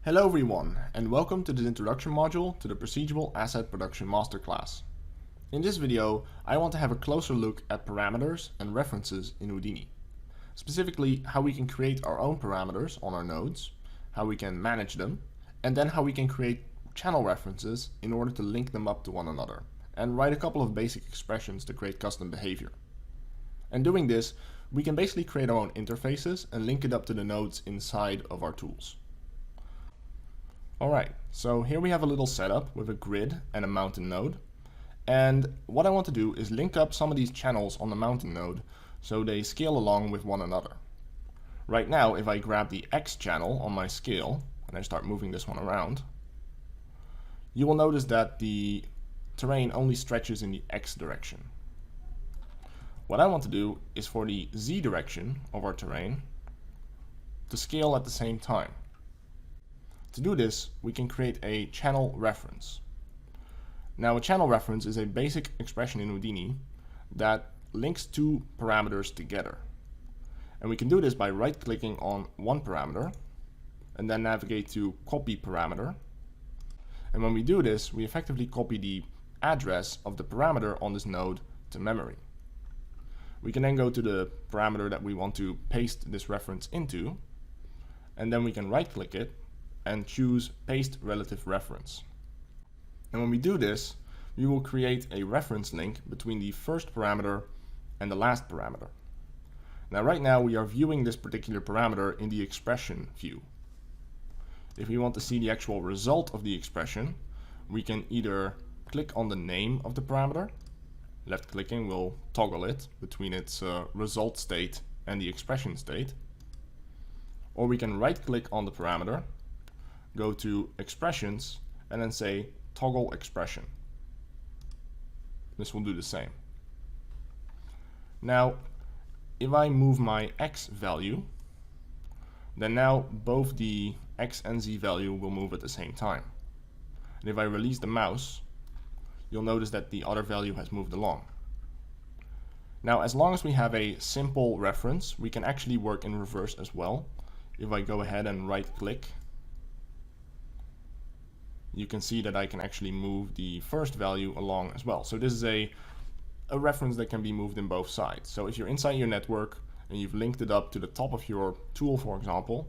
Hello everyone, and welcome to this introduction module to the Procedural Asset Production Masterclass. In this video, I want to have a closer look at parameters and references in Houdini. Specifically, how we can create our own parameters on our nodes, how we can manage them, and then how we can create channel references in order to link them up to one another, and write a couple of basic expressions to create custom behavior. And doing this, we can basically create our own interfaces and link it up to the nodes inside of our tools. Alright, so here we have a little setup with a grid and a mountain node. And what I want to do is link up some of these channels on the mountain node so they scale along with one another. Right now, if I grab the X channel on my scale and I start moving this one around, you will notice that the terrain only stretches in the X direction. What I want to do is for the Z direction of our terrain to scale at the same time. To do this, we can create a channel reference. Now, a channel reference is a basic expression in Houdini that links two parameters together. And we can do this by right-clicking on one parameter and then navigate to Copy Parameter. And when we do this, we effectively copy the address of the parameter on this node to memory. We can then go to the parameter that we want to paste this reference into, and then we can right-click it and choose Paste Relative Reference. And when we do this, we will create a reference link between the first parameter and the last parameter. Now right now we are viewing this particular parameter in the expression view. If we want to see the actual result of the expression, we can either click on the name of the parameter, left clicking will toggle it between its result state and the expression state, or we can right click on the parameter, go to expressions, and then say toggle expression. This will do the same. Now, if I move my X value, then now both the X and Z value will move at the same time. And if I release the mouse, you'll notice that the other value has moved along. Now, as long as we have a simple reference, we can actually work in reverse as well. If I go ahead and right click, you can see that I can actually move the first value along as well. So this is a reference that can be moved in both sides. So if you're inside your network and you've linked it up to the top of your tool, for example,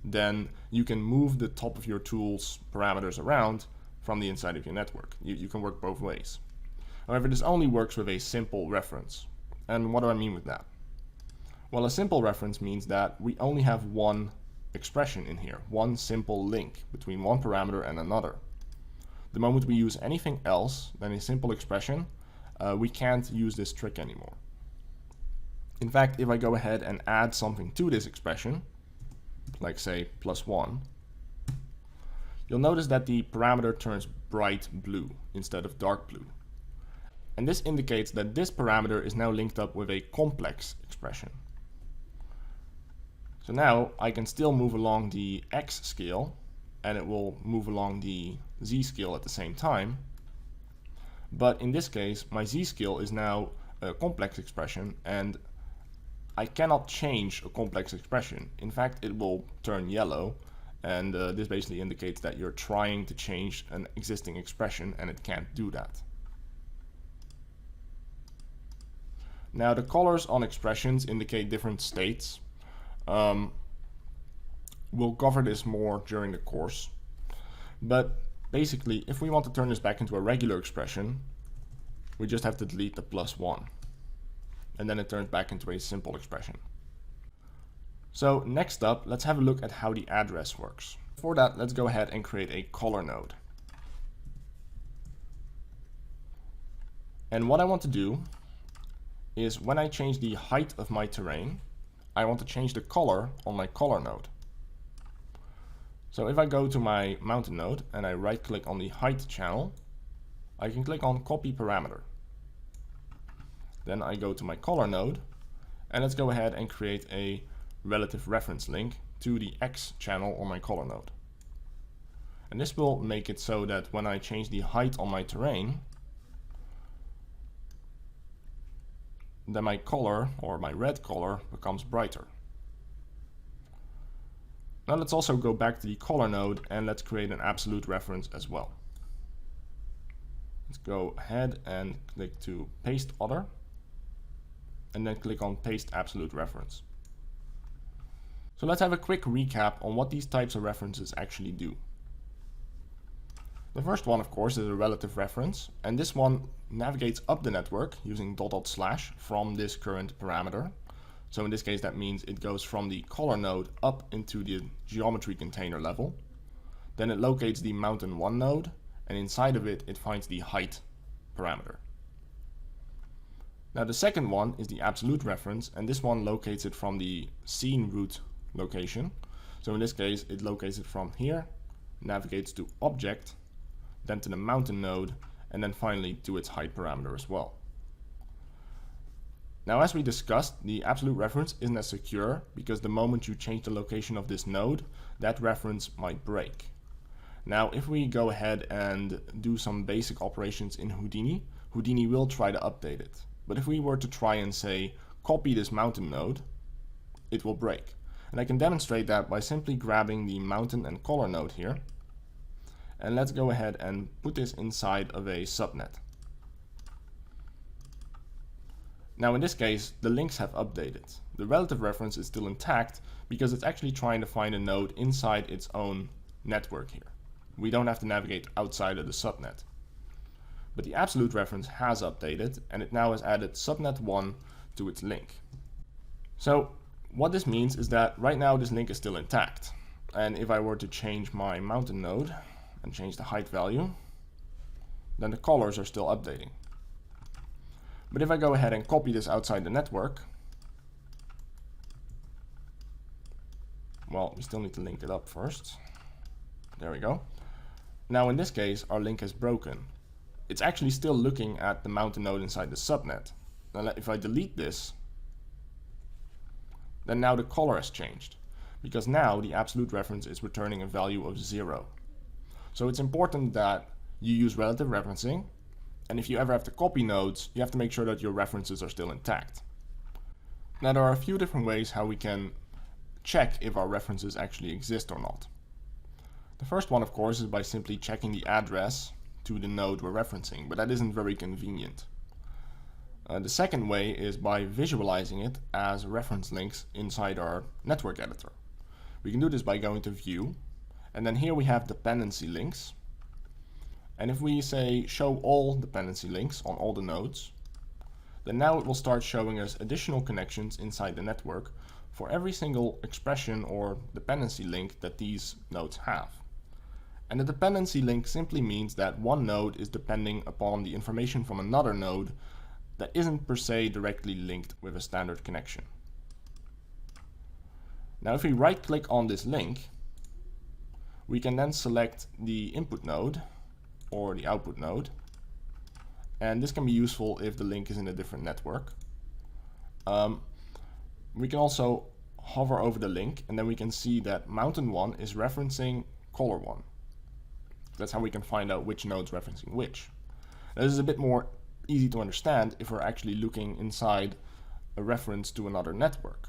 then you can move the top of your tool's parameters around from the inside of your network. You can work both ways. However, this only works with a simple reference. And what do I mean with that? Well, a simple reference means that we only have one expression in here, one simple link between one parameter and another. The moment we use anything else than a simple expression, we can't use this trick anymore. In fact, if I go ahead and add something to this expression, like say +1, you'll notice that the parameter turns bright blue instead of dark blue. And this indicates that this parameter is now linked up with a complex expression. So now I can still move along the X scale and it will move along the Z scale at the same time. But in this case, my Z scale is now a complex expression and I cannot change a complex expression. In fact, it will turn yellow, and this basically indicates that you're trying to change an existing expression and it can't do that. Now the colors on expressions indicate different states. We'll cover this more during the course, but basically if we want to turn this back into a regular expression, we just have to delete the +1 and then it turns back into a simple expression. So next up, let's have a look at how the address works. For that, let's go ahead and create a color node. And what I want to do is when I change the height of my terrain, I want to change the color on my color node. So if I go to my mountain node and I right click on the height channel, I can click on Copy Parameter. Then I go to my color node and let's go ahead and create a relative reference link to the X channel on my color node. And this will make it so that when I change the height on my terrain, then my color, or my red color, becomes brighter. Now let's also go back to the color node and let's create an absolute reference as well. Let's go ahead and click to paste other, and then click on paste absolute reference. So let's have a quick recap on what these types of references actually do. The first one, of course, is a relative reference, and this one navigates up the network using .. from this current parameter. So in this case, that means it goes from the color node up into the geometry container level. Then it locates the mountain1 node, and inside of it, it finds the height parameter. Now the second one is the absolute reference, and this one locates it from the scene root location. So in this case, it locates it from here, navigates to object, then to the mountain node, and then finally to its height parameter as well. Now, as we discussed, the absolute reference isn't as secure because the moment you change the location of this node, that reference might break. Now, if we go ahead and do some basic operations in Houdini, Houdini will try to update it. But if we were to try and say, copy this mountain node, it will break. And I can demonstrate that by simply grabbing the mountain and color node here. And let's go ahead and put this inside of a subnet. Now in this case, the links have updated. The relative reference is still intact because it's actually trying to find a node inside its own network here. We don't have to navigate outside of the subnet. But the absolute reference has updated, and it now has added subnet 1 to its link. So what this means is that right now this link is still intact. And if I were to change my mountain node and change the height value, then the colors are still updating. But if I go ahead and copy this outside the network, well, we still need to link it up first. There we go. Now in this case, our link is broken. It's actually still looking at the mountain node inside the subnet. Now if I delete this, then now the color has changed, because now the absolute reference is returning a value of 0. So it's important that you use relative referencing, and if you ever have to copy nodes, you have to make sure that your references are still intact. Now there are a few different ways how we can check if our references actually exist or not. The first one, of course, is by simply checking the address to the node we're referencing, but that isn't very convenient. The second way is by visualizing it as reference links inside our network editor. We can do this by going to View, and then here we have dependency links. And if we say show all dependency links on all the nodes, then now it will start showing us additional connections inside the network for every single expression or dependency link that these nodes have. And the dependency link simply means that one node is depending upon the information from another node that isn't per se directly linked with a standard connection. Now if we right click on this link, we can then select the input node or the output node, and this can be useful if the link is in a different network. We can also hover over the link, and then we can see that mountain1 is referencing color1. That's how we can find out which node's referencing which. Now, this is a bit more easy to understand if we're actually looking inside a reference to another network.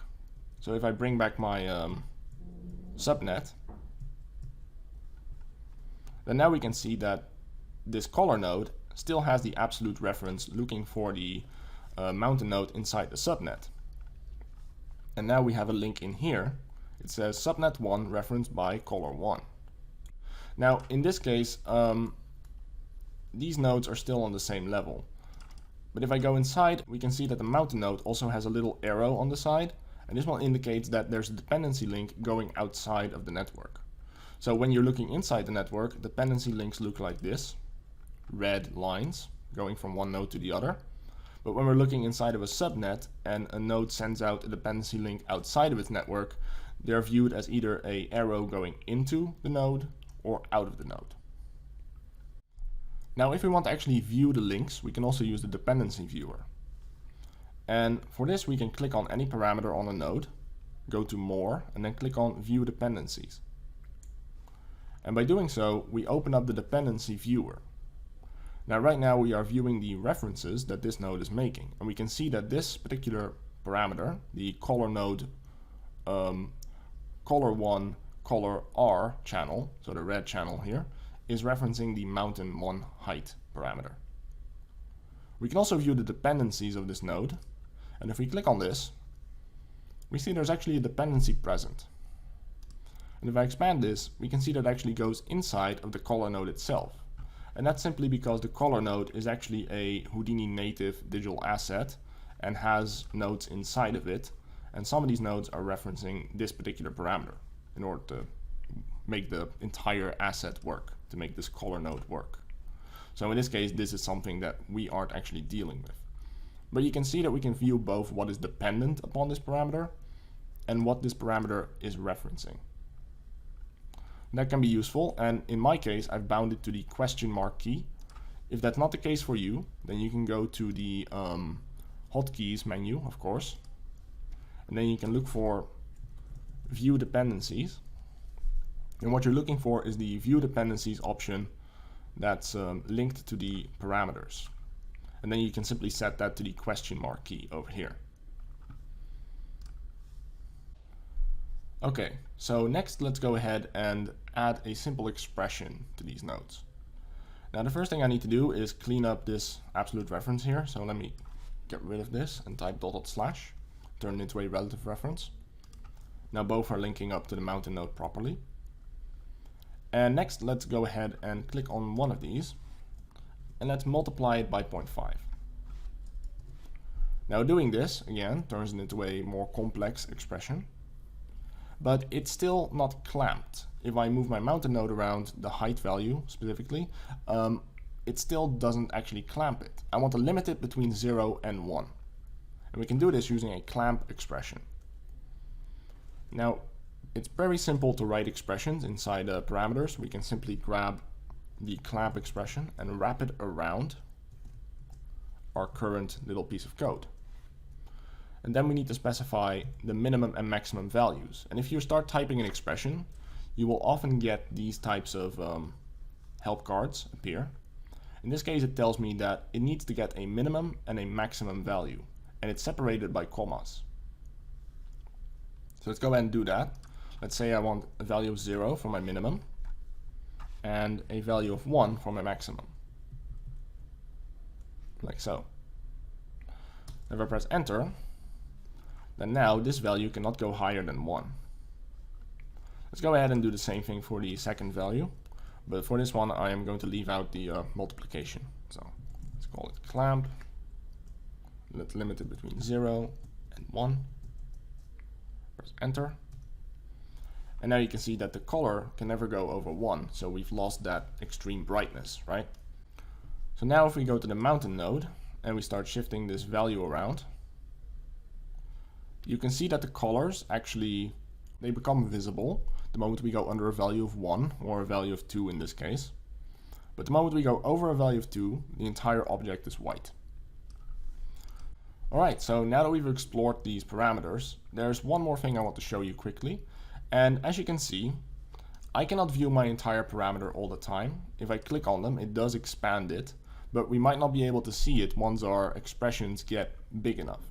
So if I bring back my subnet, then now we can see that this color node still has the absolute reference looking for the mountain node inside the subnet. And now we have a link in here. It says subnet1 referenced by color1. Now in this case, these nodes are still on the same level. But if I go inside, we can see that the mountain node also has a little arrow on the side, and this one indicates that there's a dependency link going outside of the network. So when you're looking inside the network, dependency links look like this. Red lines going from one node to the other. But when we're looking inside of a subnet and a node sends out a dependency link outside of its network, they're viewed as either an arrow going into the node or out of the node. Now if we want to actually view the links, we can also use the Dependency Viewer. And for this we can click on any parameter on a node, go to More, and then click on View Dependencies. And by doing so, we open up the Dependency Viewer. Now right now we are viewing the references that this node is making, and we can see that this particular parameter, the color node color1, color R channel, so the red channel here, is referencing the mountain 1 height parameter. We can also view the dependencies of this node, and if we click on this, we see there's actually a dependency present. And if I expand this, we can see that it actually goes inside of the color node itself. And that's simply because the color node is actually a Houdini native digital asset and has nodes inside of it. And some of these nodes are referencing this particular parameter in order to make the entire asset work, to make this color node work. So in this case, this is something that we aren't actually dealing with. But you can see that we can view both what is dependent upon this parameter and what this parameter is referencing. That can be useful, and in my case, I've bound it to the question mark key. If that's not the case for you, then you can go to the hotkeys menu, of course, and then you can look for view dependencies. And what you're looking for is the view dependencies option that's linked to the parameters. And then you can simply set that to the question mark key over here. Okay, so next let's go ahead and add a simple expression to these nodes. Now the first thing I need to do is clean up this absolute reference here. So let me get rid of this and type .. turn it into a relative reference. Now both are linking up to the mountain node properly. And next let's go ahead and click on one of these and let's multiply it by 0.5. Now doing this again turns it into a more complex expression, but it's still not clamped. If I move my mountain node around the height value specifically, it still doesn't actually clamp it. I want to limit it between 0 and 1. And we can do this using a clamp expression. Now, it's very simple to write expressions inside parameters. We can simply grab the clamp expression and wrap it around our current little piece of code. And then we need to specify the minimum and maximum values. And if you start typing an expression, you will often get these types of help cards appear. In this case, it tells me that it needs to get a minimum and a maximum value, and it's separated by commas. So let's go ahead and do that. Let's say I want a value of 0 for my minimum and a value of 1 for my maximum, like so. If I press enter, then now this value cannot go higher than 1. Let's go ahead and do the same thing for the second value, but for this one I am going to leave out the multiplication. So let's call it clamp. Let's limit it between 0 and 1. Press enter. And now you can see that the color can never go over 1, so we've lost that extreme brightness, right? So now if we go to the mountain node and we start shifting this value around, you can see that the colors actually, they become visible the moment we go under a value of 1 or a value of 2 in this case. But the moment we go over a value of 2, the entire object is white. Alright, so now that we've explored these parameters, there's one more thing I want to show you quickly. And as you can see, I cannot view my entire parameter all the time. If I click on them, it does expand it, but we might not be able to see it once our expressions get big enough.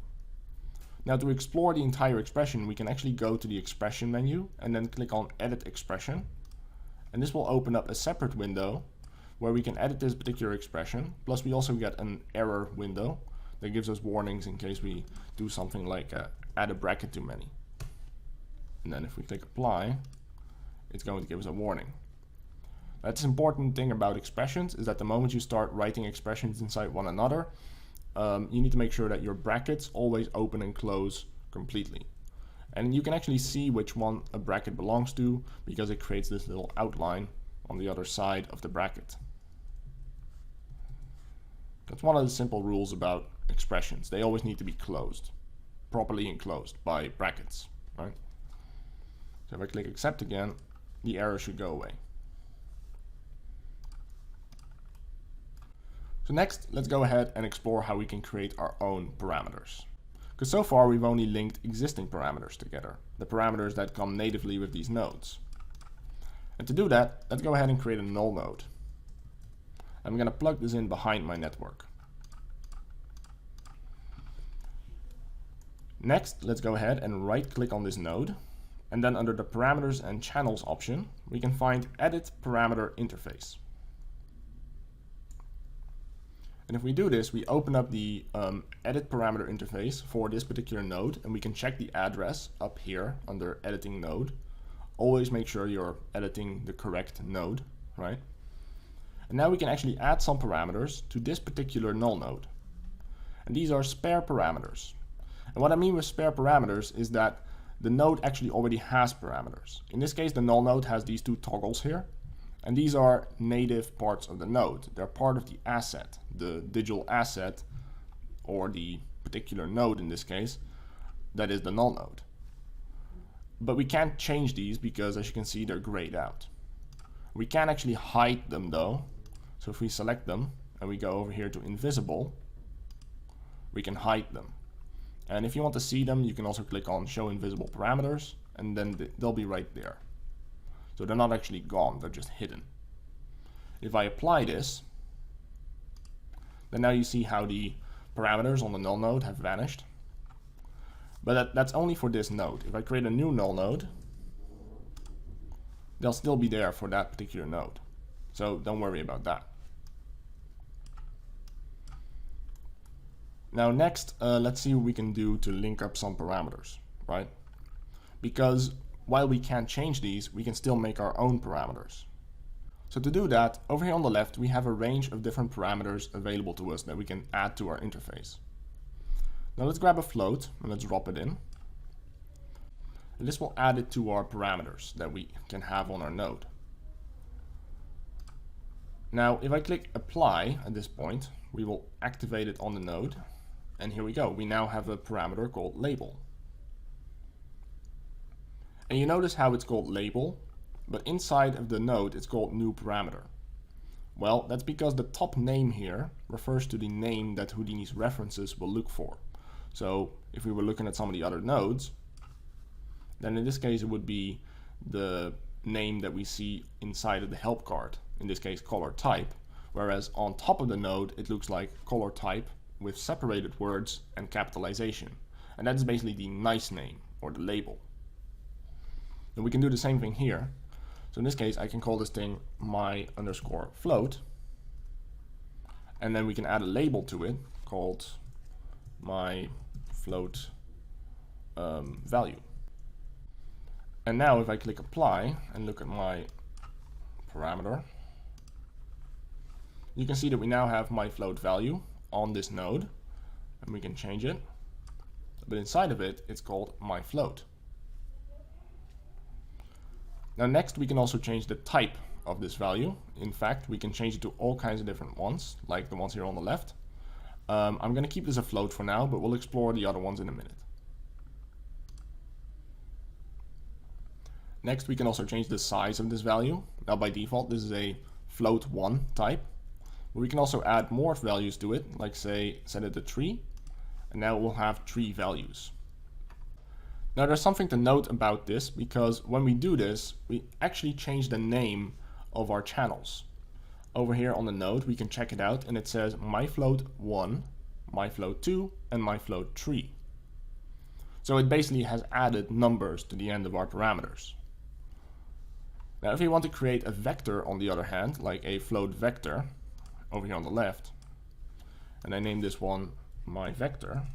Now to explore the entire expression, we can actually go to the expression menu and then click on edit expression. And this will open up a separate window where we can edit this particular expression. Plus we also get an error window that gives us warnings in case we do something like add a bracket too many. And then if we click apply, it's going to give us a warning. That's an important thing about expressions, is that the moment you start writing expressions inside one another, you need to make sure that your brackets always open and close completely. And you can actually see which one a bracket belongs to because it creates this little outline on the other side of the bracket. That's one of the simple rules about expressions. They always need to be closed, properly enclosed by brackets, right? So if I click accept again, the error should go away. So next, let's go ahead and explore how we can create our own parameters. Because so far we've only linked existing parameters together, the parameters that come natively with these nodes. And to do that, let's go ahead and create a null node. I'm going to plug this in behind my network. Next, let's go ahead and right click on this node And then under the parameters and channels option, we can find edit parameter interface. And if we do this, we open up the edit parameter interface for this particular node, and we can check the address up here under editing node. Always make sure you're editing the correct node, right? And now we can actually add some parameters to this particular null node. And these are spare parameters. And what I mean with spare parameters is that the node actually already has parameters. In this case, the null node has these two toggles here. And these are native parts of the node. They're part of the asset, the digital asset, or the particular node in this case, that is the null node. But we can't change these because, as you can see, they're grayed out. We can actually hide them though. So if we select them and we go over here to invisible, we can hide them. And if you want to see them, you can also click on show invisible parameters, and then they'll be right there. So they're not actually gone, they're just hidden. If I apply this, then now you see how the parameters on the null node have vanished. But that's only for this node. If I create a new null node, they'll still be there for that particular node. So don't worry about that. Now next, let's see what we can do to link up some parameters, right? Because while we can't change these, we can still make our own parameters. So to do that, over here on the left, we have a range of different parameters available to us that we can add to our interface. Now let's grab a float and let's drop it in. And this will add it to our parameters that we can have on our node. Now, if I click apply at this point, we will activate it on the node. And here we go. We now have a parameter called label. And you notice how it's called label, but inside of the node it's called new parameter. Well, that's because the top name here refers to the name that Houdini's references will look for. So if we were looking at some of the other nodes, then in this case it would be the name that we see inside of the help card, in this case color type, whereas on top of the node it looks like color type with separated words and capitalization. And that's basically the nice name or the label. And we can do the same thing here. So in this case, I can call this thing my_float. And then we can add a label to it called my_float value. And now if I click apply and look at my parameter, you can see that we now have my_float value on this node, and we can change it. But inside of it, it's called my_float. Now next we can also change the type of this value. In fact, we can change it to all kinds of different ones, like the ones here on the left. I'm going to keep this a float for now, but we'll explore the other ones in a minute. Next we can also change the size of this value. Now by default this is a float1 type. But we can also add more values to it, like say set it to 3, and now we'll have 3 values. Now there's something to note about this, because when we do this, we actually change the name of our channels. Over here on the node, we can check it out, and it says myfloat1, myfloat2, and myfloat3. So it basically has added numbers to the end of our parameters. Now if we want to create a vector on the other hand, like a float vector, over here on the left, and I name this one myVector,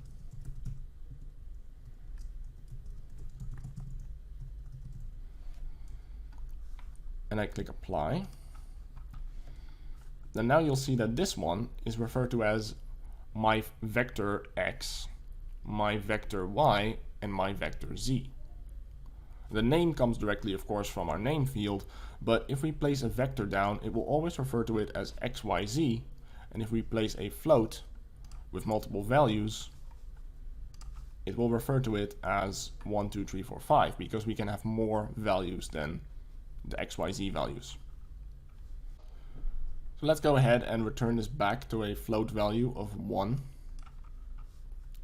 and I click apply, then now you'll see that this one is referred to as myVector X, myVector Y, and myVector Z. The name comes directly, of course, from our name field, but if we place a vector down, it will always refer to it as XYZ, and if we place a float with multiple values, it will refer to it as 1, 2, 3, 4, 5, because we can have more values than the XYZ values. So let's go ahead and return this back to a float value of 1.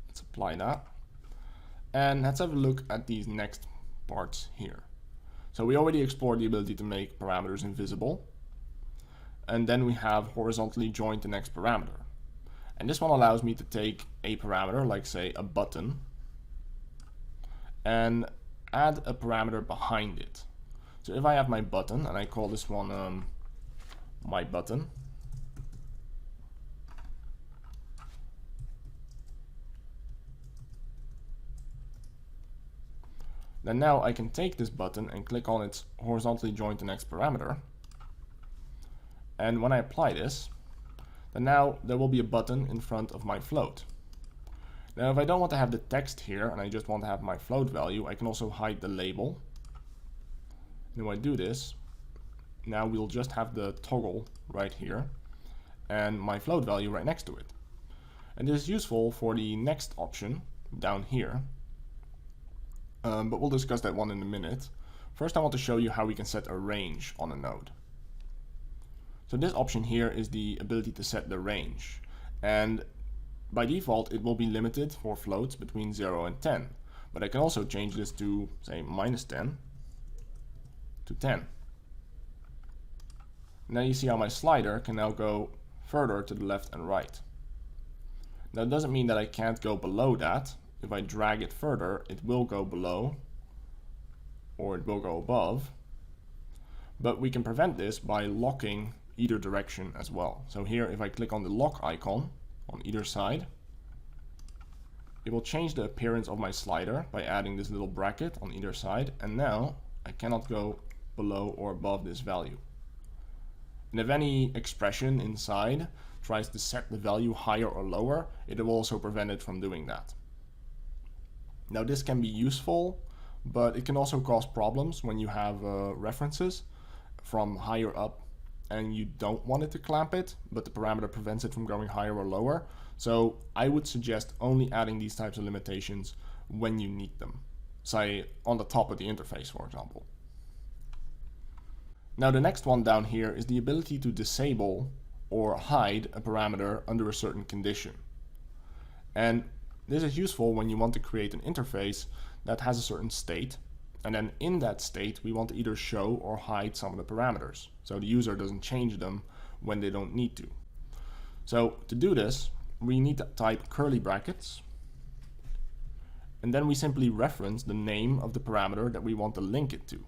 Let's apply that. And let's have a look at these next parts here. So we already explored the ability to make parameters invisible. And then we have horizontally joined the next parameter. And this one allows me to take a parameter, like say a button, and add a parameter behind it. So if I have my button and I call this one my button, then now I can take this button and click on its horizontally joined to next parameter. And when I apply this, then now there will be a button in front of my float. Now if I don't want to have the text here and I just want to have my float value, I can also hide the label. And when I do this, now we'll just have the toggle right here and my float value right next to it. And this is useful for the next option down here, but we'll discuss that one in a minute. First I want to show you how we can set a range on a node. So this option here is the ability to set the range, and by default it will be limited for floats between 0 and 10, but I can also change this to say -10 to 10. Now you see how my slider can now go further to the left and right. Now it doesn't mean that I can't go below that. If I drag it further, it will go below or it will go above, but we can prevent this by locking either direction as well. So here if I click on the lock icon on either side, it will change the appearance of my slider by adding this little bracket on either side, and now I cannot go below or above this value. And if any expression inside tries to set the value higher or lower, it will also prevent it from doing that. Now this can be useful, but it can also cause problems when you have references from higher up and you don't want it to clamp it, but the parameter prevents it from going higher or lower. So I would suggest only adding these types of limitations when you need them, say on the top of the interface, for example. Now the next one down here is the ability to disable or hide a parameter under a certain condition. And this is useful when you want to create an interface that has a certain state, and then in that state we want to either show or hide some of the parameters, so the user doesn't change them when they don't need to. So to do this, we need to type curly brackets, and then we simply reference the name of the parameter that we want to link it to.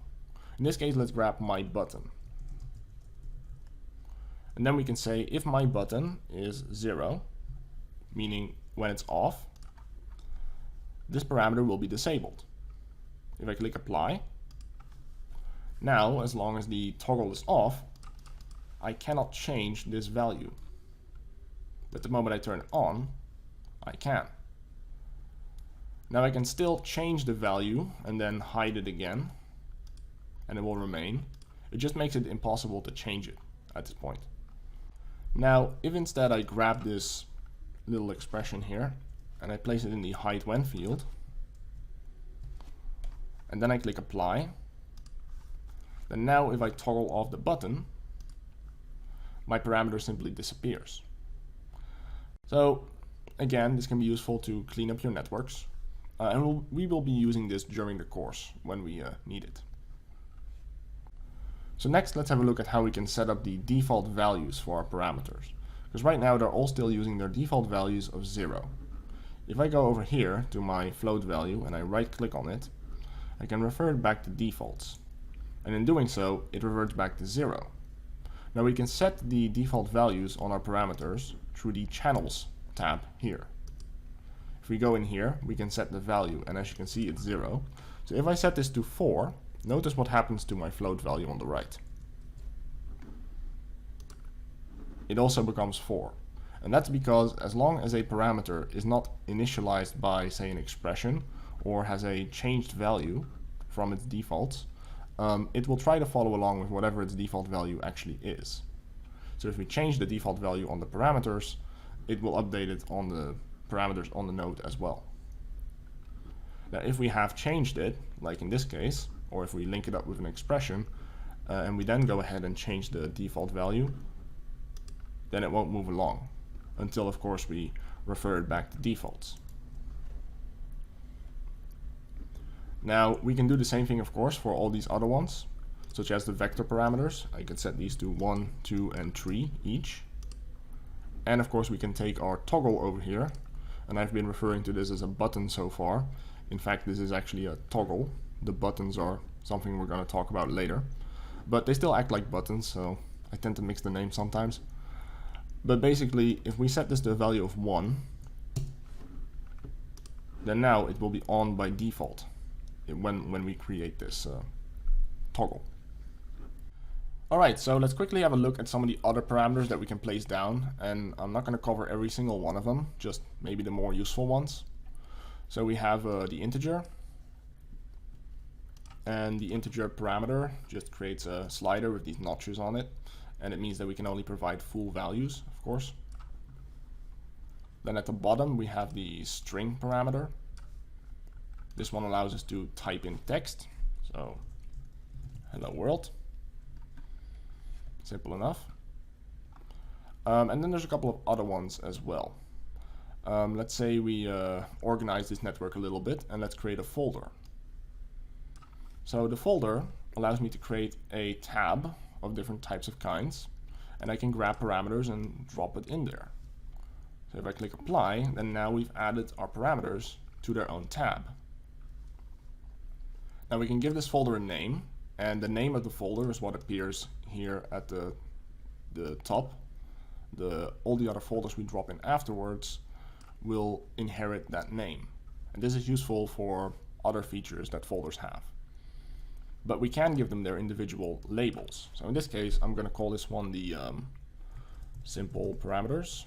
In this case, let's grab my button. And then we can say if my button is 0, meaning when it's off, this parameter will be disabled. If I click apply, now as long as the toggle is off, I cannot change this value. But the moment I turn it on, I can. Now I can still change the value and then hide it again, and it will remain. It just makes it impossible to change it at this point. Now if instead I grab this little expression here and I place it in the hide when field, and then I click apply, then now if I toggle off the button, my parameter simply disappears. So again, this can be useful to clean up your networks, and we will be using this during the course when we need it. So next, let's have a look at how we can set up the default values for our parameters, because right now they're all still using their default values of 0. If I go over here to my float value and I right click on it, I can revert back to defaults, and in doing so it reverts back to 0. Now we can set the default values on our parameters through the channels tab here. If we go in here, we can set the value, and as you can see it's 0. So if I set this to 4, notice what happens to my float value on the right. It also becomes 4. And that's because as long as a parameter is not initialized by, say, an expression or has a changed value from its defaults, it will try to follow along with whatever its default value actually is. So if we change the default value on the parameters, it will update it on the parameters on the node as well. Now if we have changed it, like in this case, or if we link it up with an expression, and we then go ahead and change the default value, then it won't move along, until of course we refer it back to defaults. Now we can do the same thing of course for all these other ones, such as the vector parameters. I can set these to 1, 2, and 3 each. And of course we can take our toggle over here, and I've been referring to this as a button so far. In fact, this is actually a toggle the buttons are something we're going to talk about later. But they still act like buttons, so I tend to mix the names sometimes. But basically, if we set this to a value of 1, then now it will be on by default when we create this toggle. Alright, so let's quickly have a look at some of the other parameters that we can place down, and I'm not going to cover every single one of them, just maybe the more useful ones. So we have the integer, and the integer parameter just creates a slider with these notches on it, and it means that we can only provide full values, of course. Then at the bottom we have the string parameter. This one allows us to type in text, so hello world. Simple enough. And then there's a couple of other ones as well. Let's say we organize this network a little bit, and let's create a folder. So the folder allows me to create a tab of different types of kinds, and I can grab parameters and drop it in there. So if I click apply, then now we've added our parameters to their own tab. Now we can give this folder a name, and the name of the folder is what appears here at the top. All the other folders we drop in afterwards will inherit that name. And this is useful for other features that folders have. But we can give them their individual labels. So in this case, I'm going to call this one the simple parameters.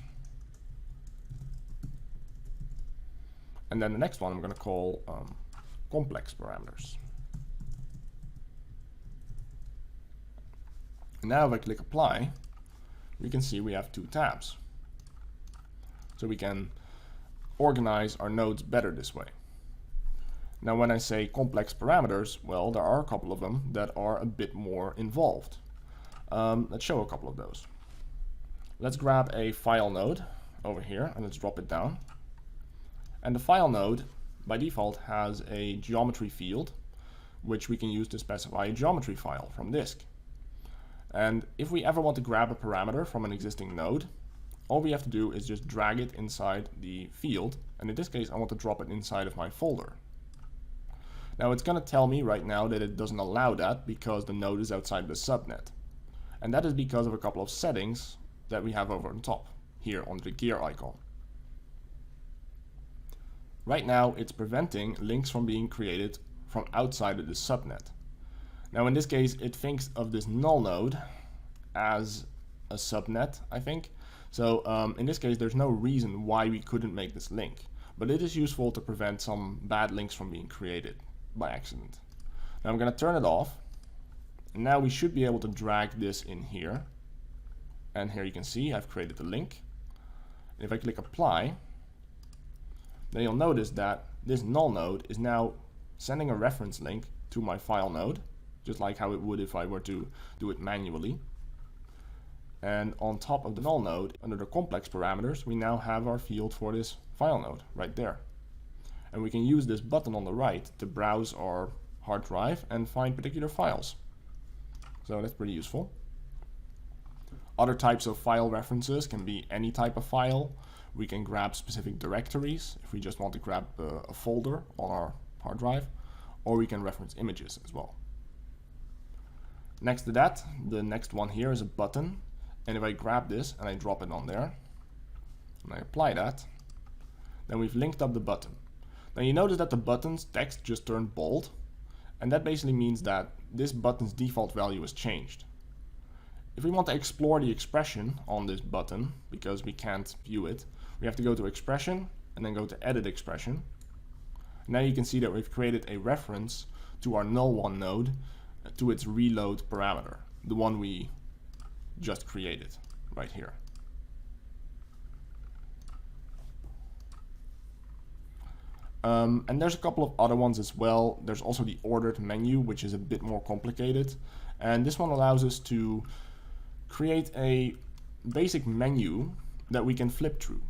And then the next one I'm going to call complex parameters. And now if I click apply, we can see we have two tabs. So we can organize our nodes better this way. Now when I say complex parameters, well, there are a couple of them that are a bit more involved. Let's show a couple of those. Let's grab a file node over here and let's drop it down. And the file node by default has a geometry field which we can use to specify a geometry file from disk. And if we ever want to grab a parameter from an existing node, all we have to do is just drag it inside the field, and in this case I want to drop it inside of my folder. Now it's going to tell me right now that it doesn't allow that because the node is outside the subnet. And that is because of a couple of settings that we have over on top, here under the gear icon. Right now it's preventing links from being created from outside of the subnet. Now in this case it thinks of this null node as a subnet, I think. So in this case there's no reason why we couldn't make this link, but it is useful to prevent some bad links from being created by accident. Now I'm going to turn it off, and now we should be able to drag this in here, and here you can see I've created the link. And if I click apply, then you'll notice that this null node is now sending a reference link to my file node, just like how it would if I were to do it manually. And on top of the null node, under the complex parameters, we now have our field for this file node right there. And we can use this button on the right to browse our hard drive and find particular files. So that's pretty useful. Other types of file references can be any type of file. We can grab specific directories if we just want to grab a folder on our hard drive, or we can reference images as well. Next to that, the next one here is a button. And if I grab this and I drop it on there, and I apply that, then we've linked up the button. Now you notice that the button's text just turned bold, and that basically means that this button's default value has changed. If we want to explore the expression on this button, because we can't view it, we have to go to expression and then go to edit expression. Now you can see that we've created a reference to our null1 node to its reload parameter, the one we just created right here. And there's a couple of other ones as well. There's also the ordered menu, which is a bit more complicated. And this one allows us to create a basic menu that we can flip through.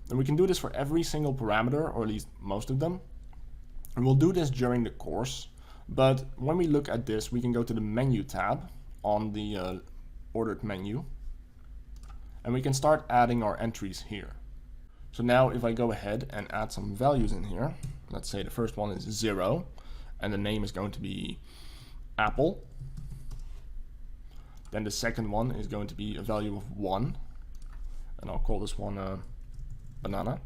And we can do this for every single parameter, or at least most of them. And we'll do this during the course. But when we look at this, we can go to the menu tab on the ordered menu. And we can start adding our entries here. So now if I go ahead and add some values in here, let's say the first one is 0, and the name is going to be apple. Then the second one is going to be a value of 1, and I'll call this one banana.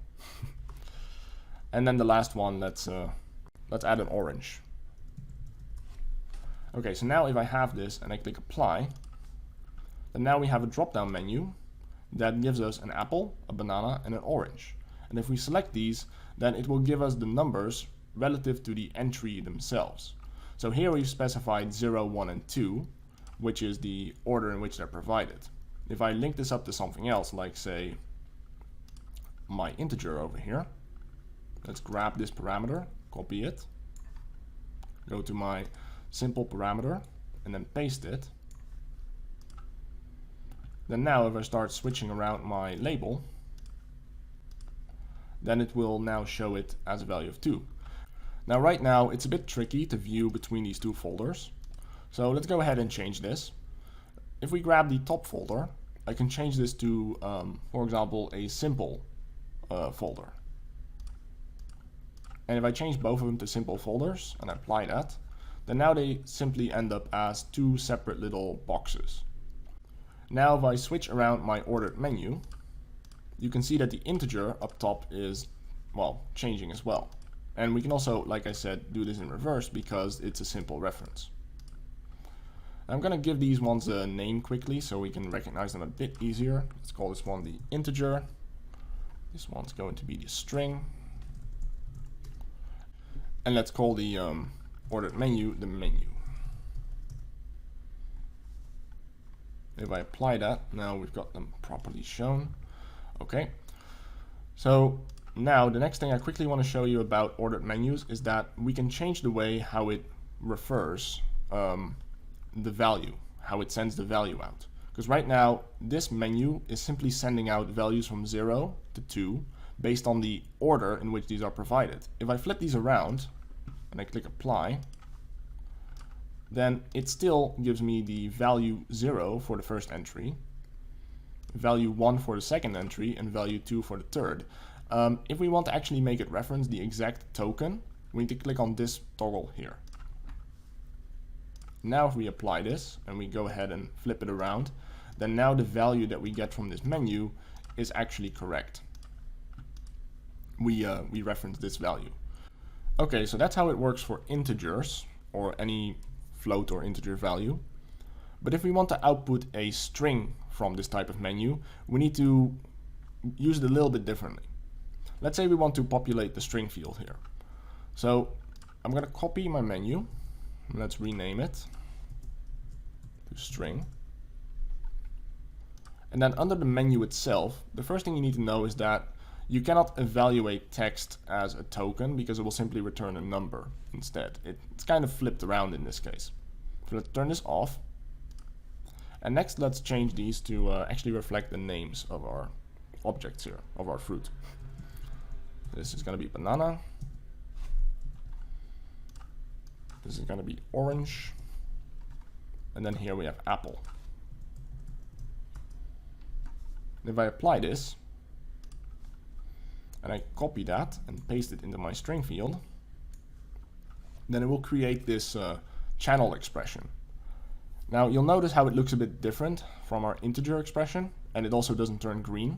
And then the last one, let's add an orange. Okay, so now if I have this and I click apply, then now we have a drop-down menu that gives us an apple, a banana, and an orange. And if we select these, then it will give us the numbers relative to the entry themselves. So here we've specified 0, 1, and 2, which is the order in which they're provided. If I link this up to something else, like say my integer over here, let's grab this parameter, copy it, go to my simple parameter, and then paste it. Then now if I start switching around my label, then it will now show it as a value of 2. Now right now it's a bit tricky to view between these two folders, so let's go ahead and change this. If we grab the top folder, I can change this to, for example, a simple folder. And if I change both of them to simple folders and apply that, then now they simply end up as two separate little boxes. Now if I switch around my ordered menu, you can see that the integer up top is, well, changing as well. And we can also, like I said, do this in reverse because it's a simple reference. I'm going to give these ones a name quickly so we can recognize them a bit easier. Let's call this one the integer. This one's going to be the string. And let's call the ordered menu the menu. If I apply that, now we've got them properly shown. Okay, so now the next thing I quickly want to show you about ordered menus is that we can change the way how it refers the value, how it sends the value out. Because right now this menu is simply sending out values from 0 to 2 based on the order in which these are provided. If I flip these around and I click apply, then it still gives me the value 0 for the first entry, value 1 for the second entry, and value 2 for the third. If we want to actually make it reference the exact token, we need to click on this toggle here. Now if we apply this and we go ahead and flip it around, then now the value that we get from this menu is actually correct. We reference this value. Okay, so that's how it works for integers or any float or integer value. But if we want to output a string from this type of menu, we need to use it a little bit differently. Let's say we want to populate the string field here. So I'm going to copy my menu. Let's rename it to string. And then under the menu itself, the first thing you need to know is that you cannot evaluate text as a token because it will simply return a number instead. It's kind of flipped around in this case. So let's turn this off. And next let's change these to actually reflect the names of our objects here, of our fruit. This is going to be banana. This is going to be orange. And then here we have apple. And if I apply this, and I copy that and paste it into my string field, then it will create this channel expression. Now you'll notice how it looks a bit different from our integer expression, and it also doesn't turn green.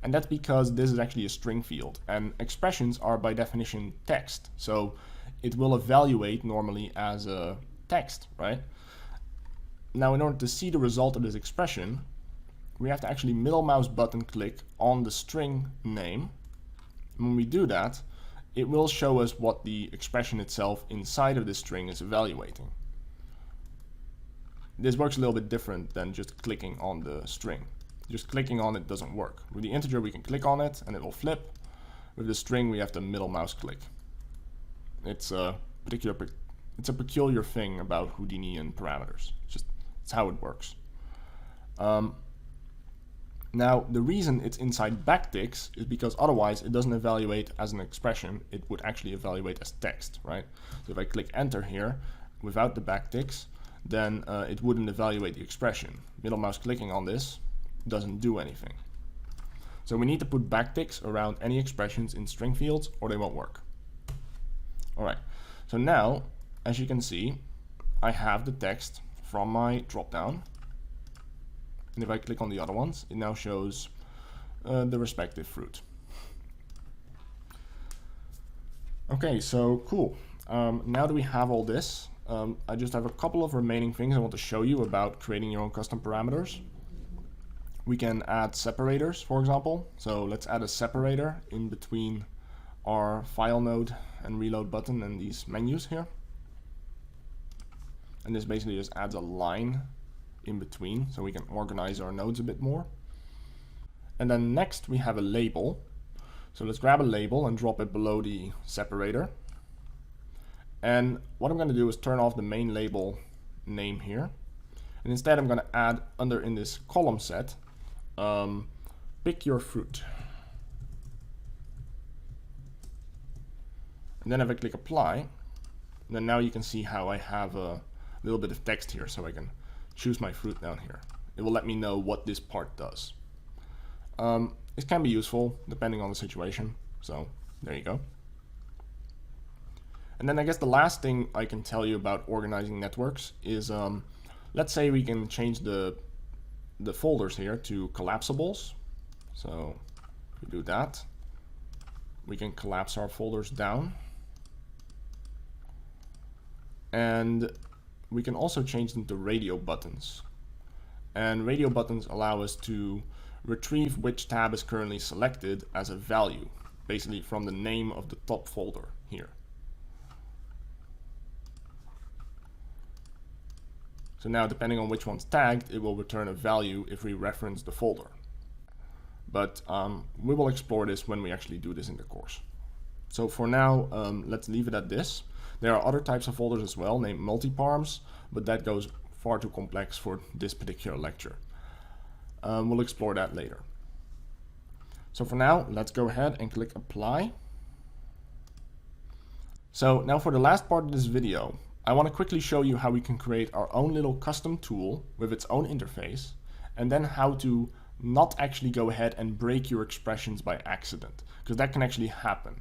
And that's because this is actually a string field, and expressions are by definition text. So it will evaluate normally as a text, right? Now in order to see the result of this expression, we have to actually middle mouse button click on the string name. When we do that, it will show us what the expression itself inside of this string is evaluating. This works a little bit different than just clicking on the string. Just clicking on it doesn't work. With the integer we can click on it and it will flip. With the string we have to middle mouse click. It's a peculiar thing about Houdini and parameters. It's how it works. Now the reason it's inside backticks is because otherwise it doesn't evaluate as an expression, it would actually evaluate as text, right? So if I click enter here without the backticks, then it wouldn't evaluate the expression. Middle mouse clicking on this doesn't do anything. So we need to put backticks around any expressions in string fields or they won't work. Alright, so now as you can see, I have the text from my dropdown. And if I click on the other ones, it now shows the respective fruit. Okay, so cool. Now that we have all this, I just have a couple of remaining things I want to show you about creating your own custom parameters. We can add separators, for example. So let's add a separator in between our file node and reload button and these menus here. And this basically just adds a line in between so we can organize our nodes a bit more. And then next we have a label. So let's grab a label and drop it below the separator. And what I'm going to do is turn off the main label name here. And instead I'm going to add under in this column set, pick your fruit. And then if I click apply, then now you can see how I have a little bit of text here, so I can choose my fruit down here. It will let me know what this part does. It can be useful depending on the situation, so there you go. And then I guess the last thing I can tell you about organizing networks is, let's say we can change the folders here to collapsibles. So if we do that, we can collapse our folders down. And we can also change them to radio buttons. And radio buttons allow us to retrieve which tab is currently selected as a value, basically from the name of the top folder here. So now, depending on which one's tagged, it will return a value if we reference the folder. But we will explore this when we actually do this in the course. So for now, let's leave it at this. There are other types of folders as well, named multiparms, but that goes far too complex for this particular lecture. We'll explore that later. So for now, let's go ahead and click apply. So now for the last part of this video, I want to quickly show you how we can create our own little custom tool with its own interface, and then how to not actually go ahead and break your expressions by accident, because that can actually happen.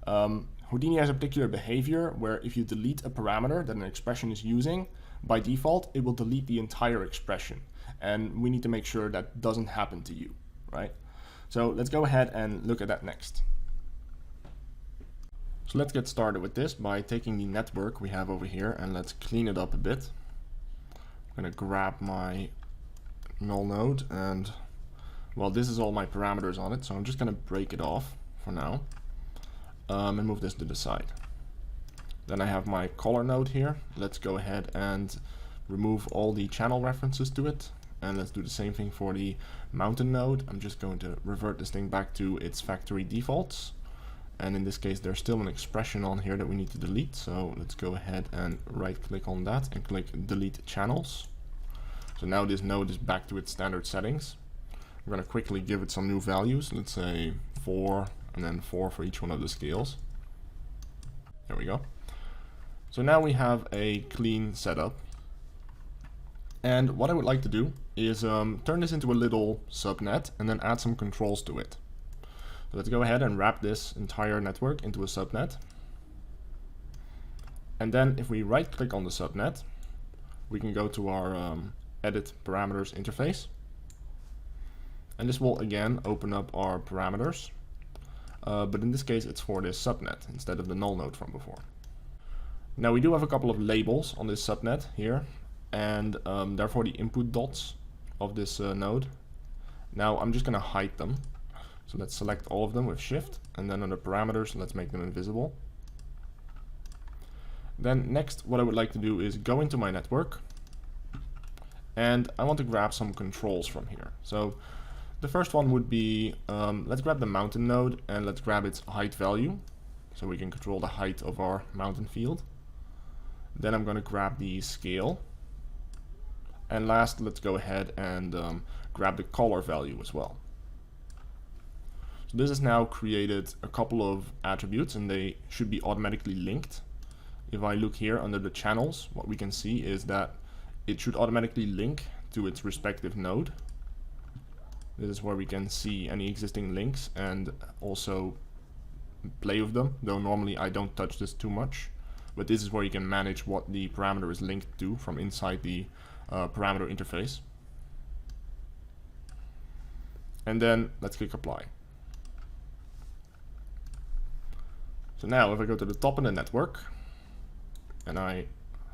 Houdini has a particular behavior where if you delete a parameter that an expression is using, by default, it will delete the entire expression. And we need to make sure that doesn't happen to you, right? So let's go ahead and look at that next. So let's get started with this by taking the network we have over here and let's clean it up a bit. I'm going to grab my null node and, well, this is all my parameters on it, so I'm just going to break it off for now. And move this to the side. Then I have my color node here. Let's go ahead and remove all the channel references to it. And let's do the same thing for the mountain node. I'm just going to revert this thing back to its factory defaults. And in this case, there's still an expression on here that we need to delete. So let's go ahead and right click on that and click delete channels. So now this node is back to its standard settings. We're going to quickly give it some new values. Let's say 4. And then 4 for each one of the scales. There we go. So now we have a clean setup. And what I would like to do is turn this into a little subnet and then add some controls to it. So let's go ahead and wrap this entire network into a subnet. And then if we right click on the subnet, we can go to our edit parameters interface. And this will again open up our parameters. But in this case it's for this subnet instead of the null node from before. Now we do have a couple of labels on this subnet here, and therefore the input dots of this node. Now I'm just going to hide them. So let's select all of them with shift, and then under parameters let's make them invisible. Then next what I would like to do is go into my network, and I want to grab some controls from here. So the first one would be, let's grab the mountain node and let's grab its height value, so we can control the height of our mountain field. Then I'm going to grab the scale, and last let's go ahead and grab the color value as well. So this has now created a couple of attributes and they should be automatically linked. If I look here under the channels, what we can see is that it should automatically link to its respective node. This is where we can see any existing links and also play with them, though normally I don't touch this too much. but this is where you can manage what the parameter is linked to from inside the parameter interface. And then let's click apply. So now if I go to the top of the network and I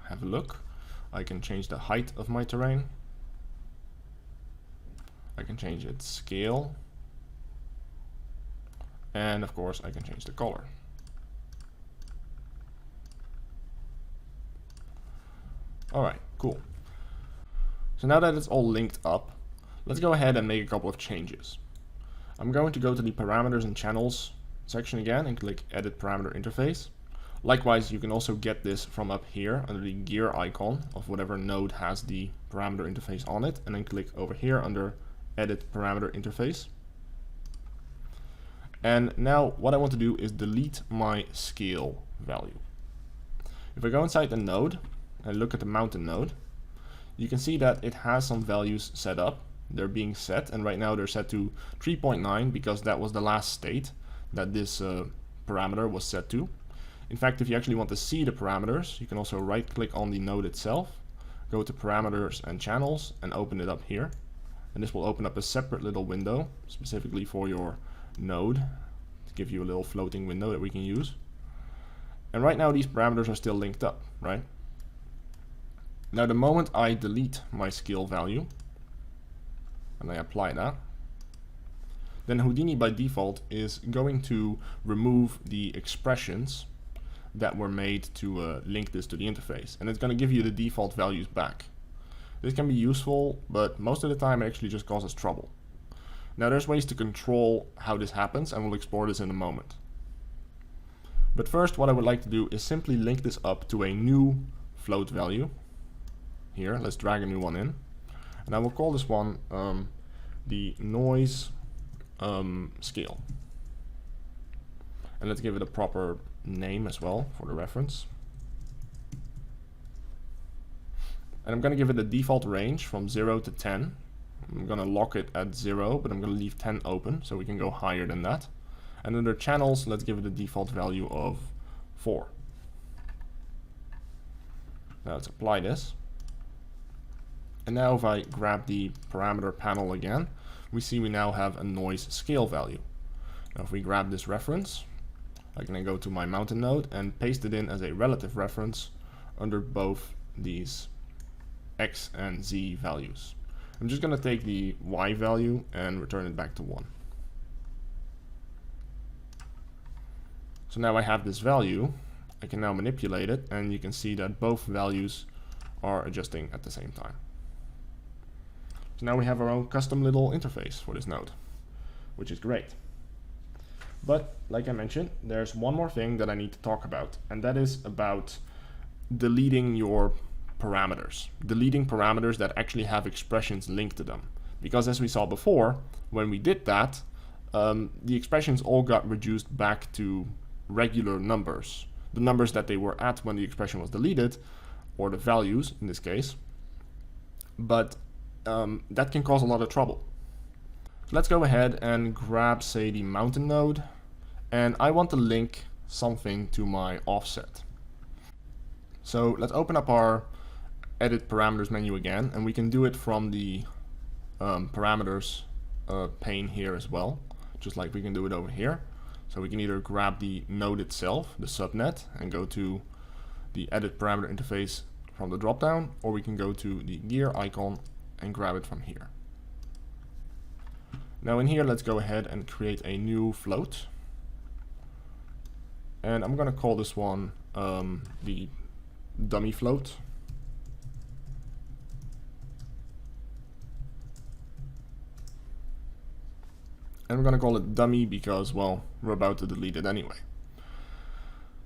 have a look, I can change the height of my terrain. I can change its scale. And of course I can change the color. Alright, cool. So now that it's all linked up, let's go ahead and make a couple of changes. I'm going to go to the parameters and channels section again and click edit parameter interface. Likewise, you can also get this from up here under the gear icon of whatever node has the parameter interface on it, and then click over here under edit parameter interface. And now what I want to do is delete my scale value. If I go inside the node and look at the mountain node, you can see that it has some values set up. They're being set, and right now they're set to 3.9 because that was the last state that this parameter was set to. In fact, if you actually want to see the parameters, you can also right click on the node itself, go to parameters and channels and open it up here. And this will open up a separate little window specifically for your node to give you a little floating window that we can use. And right now these parameters are still linked up, right? Now the moment I delete my scale value and I apply that, then Houdini by default is going to remove the expressions that were made to link this to the interface, and it's going to give you the default values back. This can be useful, but most of the time it actually just causes trouble. Now there's ways to control how this happens, and we'll explore this in a moment. But first what I would like to do is simply link this up to a new float value. Here, let's drag a new one in, and I will call this one the noise scale. And let's give it a proper name as well for the reference. And I'm going to give it a default range from 0 to 10. I'm going to lock it at 0, but I'm going to leave 10 open so we can go higher than that. And under channels, let's give it a default value of 4. Now let's apply this. And now if I grab the parameter panel again, we see we now have a noise scale value. Now if we grab this reference, I can then go to my mountain node and paste it in as a relative reference under both these X and Z values. I'm just going to take the Y value and return it back to 1. So now I have this value, I can now manipulate it, and you can see that both values are adjusting at the same time. So now we have our own custom little interface for this node, which is great. But like I mentioned, there's one more thing that I need to talk about, and that is about deleting your parameters. Deleting parameters that actually have expressions linked to them. Because as we saw before, when we did that, the expressions all got reduced back to regular numbers. The numbers that they were at when the expression was deleted, or the values in this case. But that can cause a lot of trouble. So let's go ahead and grab, say, the mountain node, and I want to link something to my offset. So let's open up our edit parameters menu again, and we can do it from the parameters pane here as well, just like we can do it over here. So we can either grab the node itself, the subnet, and go to the edit parameter interface from the dropdown, or we can go to the gear icon and grab it from here. Now in here, let's go ahead and create a new float. And I'm going to call this one the dummy float. And we're going to call it dummy because, well, we're about to delete it anyway.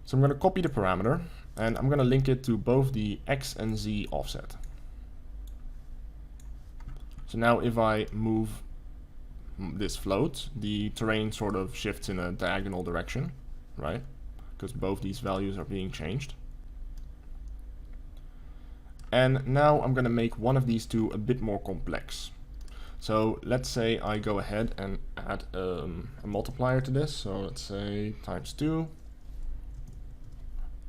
So I'm going to copy the parameter, and I'm going to link it to both the X and Z offset. So now if I move this float, the terrain sort of shifts in a diagonal direction, right? Because both these values are being changed. And now I'm going to make one of these two a bit more complex. So let's say I go ahead and add a multiplier to this. So let's say times 2.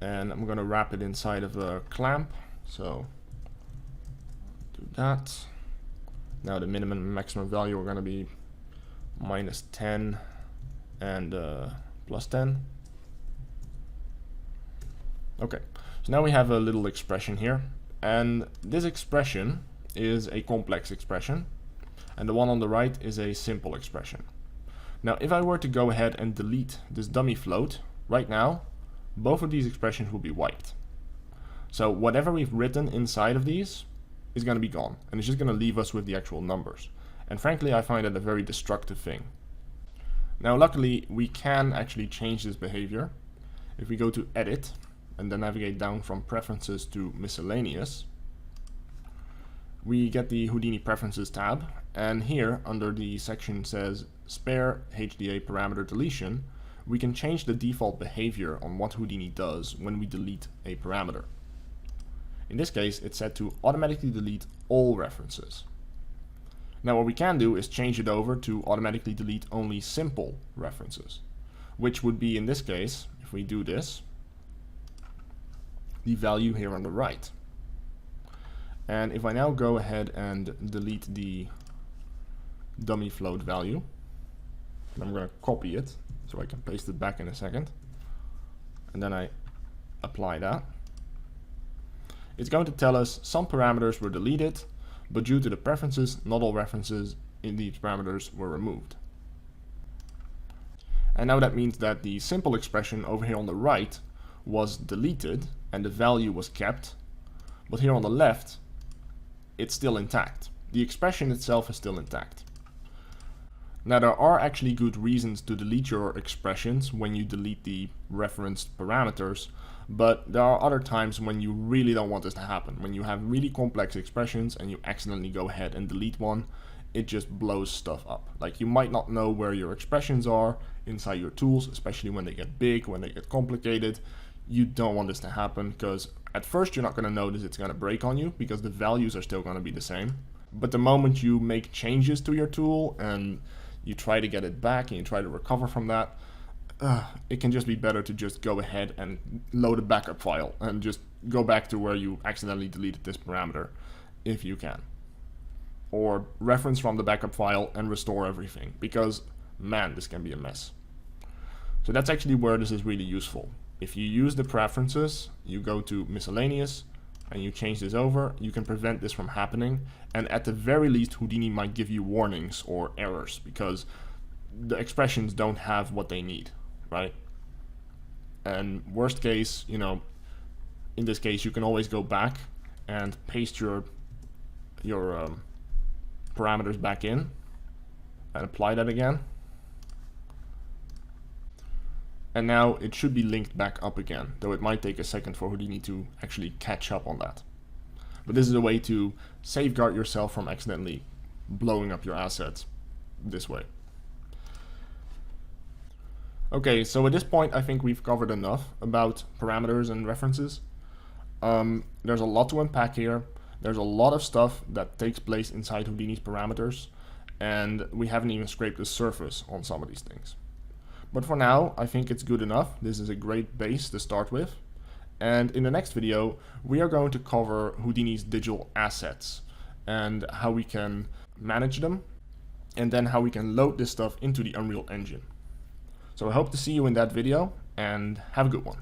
and I'm going to wrap it inside of a clamp. So do that. Now the minimum and maximum value are going to be -10 and +10. Okay, so now we have a little expression here, and this expression is a complex expression, and the one on the right is a simple expression. Now if I were to go ahead and delete this dummy float right now, both of these expressions will be wiped. So whatever we've written inside of these is going to be gone, and it's just going to leave us with the actual numbers. And frankly, I find that a very destructive thing. Now luckily we can actually change this behavior. If we go to Edit and then navigate down from Preferences to Miscellaneous, we get the Houdini Preferences tab, and here under the section says Spare HDA Parameter Deletion, we can change the default behavior on what Houdini does when we delete a parameter. In this case, it's set to automatically delete all references. Now what we can do is change it over to automatically delete only simple references, which would be, in this case, if we do this, the value here on the right. And if I now go ahead and delete the dummy float value, and I'm going to copy it so I can paste it back in a second, and then I apply that, it's going to tell us some parameters were deleted, but due to the preferences, not all references in these parameters were removed. And now that means that the simple expression over here on the right was deleted and the value was kept, but here on the left it's still intact. The expression itself is still intact. Now there are actually good reasons to delete your expressions when you delete the referenced parameters, but there are other times when you really don't want this to happen. When you have really complex expressions and you accidentally go ahead and delete one, it just blows stuff up. Like, you might not know where your expressions are inside your tools, especially when they get big, when they get complicated. You don't want this to happen, because at first you're not going to notice it's going to break on you because the values are still going to be the same. But the moment you make changes to your tool and you try to get it back and you try to recover from that, it can just be better to just go ahead and load a backup file and just go back to where you accidentally deleted this parameter, if you can. Or reference from the backup file and restore everything, because man, this can be a mess. So that's actually where this is really useful. If you use the preferences, you go to Miscellaneous and you change this over, you can prevent this from happening, and at the very least Houdini might give you warnings or errors because the expressions don't have what they need, right? And worst case, you know, in this case you can always go back and paste your parameters back in and apply that again. And now it should be linked back up again, though it might take a second for Houdini to actually catch up on that. But this is a way to safeguard yourself from accidentally blowing up your assets this way. Okay, so at this point I think we've covered enough about parameters and references. There's a lot to unpack here. There's a lot of stuff that takes place inside Houdini's parameters, and we haven't even scraped the surface on some of these things. But for now, I think it's good enough. This is a great base to start with. And in the next video, we are going to cover Houdini's digital assets and how we can manage them, and then how we can load this stuff into the Unreal Engine. So I hope to see you in that video, and have a good one.